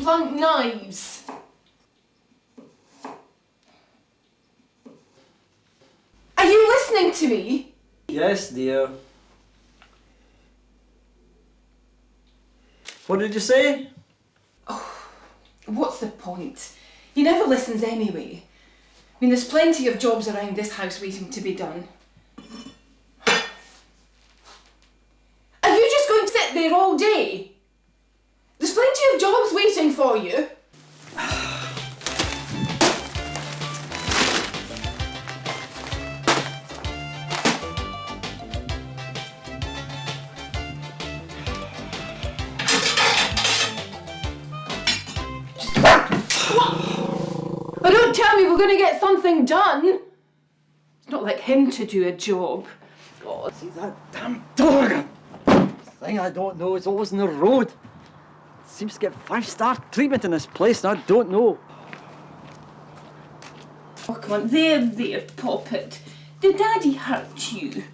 blunt knives. Are you listening to me? Yes, dear. What did you say? Oh, what's the point? He never listens anyway. I mean, there's plenty of jobs around this house waiting to be done. Are you just going to sit there all day? There's plenty of jobs waiting for you. Oh, don't tell me we're going to get something done. It's not like him to do a job. Oh, see that damn dog! Thing I don't know is always on the road. Seems to get 5-star treatment in this place and I don't know. Oh, come on. There, Poppet. Did Daddy hurt you?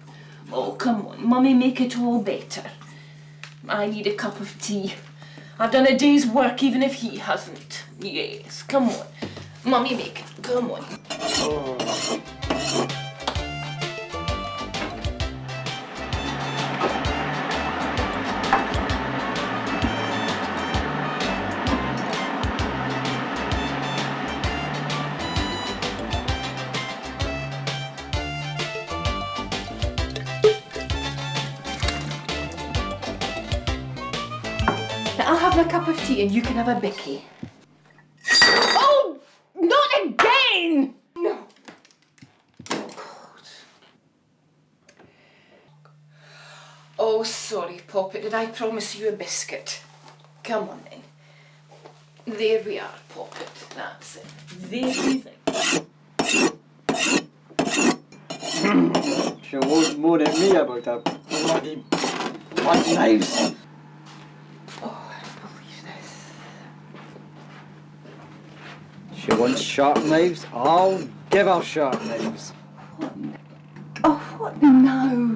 Oh, come on. Mummy, make it all better. I need a cup of tea. I've done a day's work even if he hasn't. Yes, come on. Mummy, make it. Come on. Oh. I'll have my cup of tea and you can have a bicky. Oh! Not again! No. Oh, God. Oh, sorry, Poppet. Did I promise you a biscuit? Come on, then. There we are, Poppet. That's it. There you think. She won't moan at me about her bloody knives. Oh, I don't believe this. She wants sharp knives, I'll give her sharp knives. What? Oh, what now?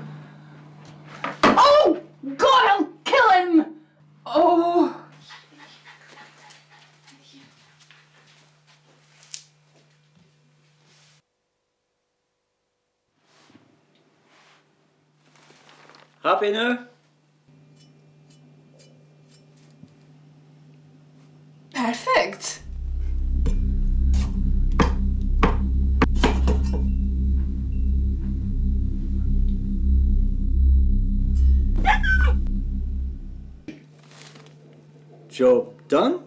Oh! God, I'll kill him! Oh! Happy now? Perfect. Job done?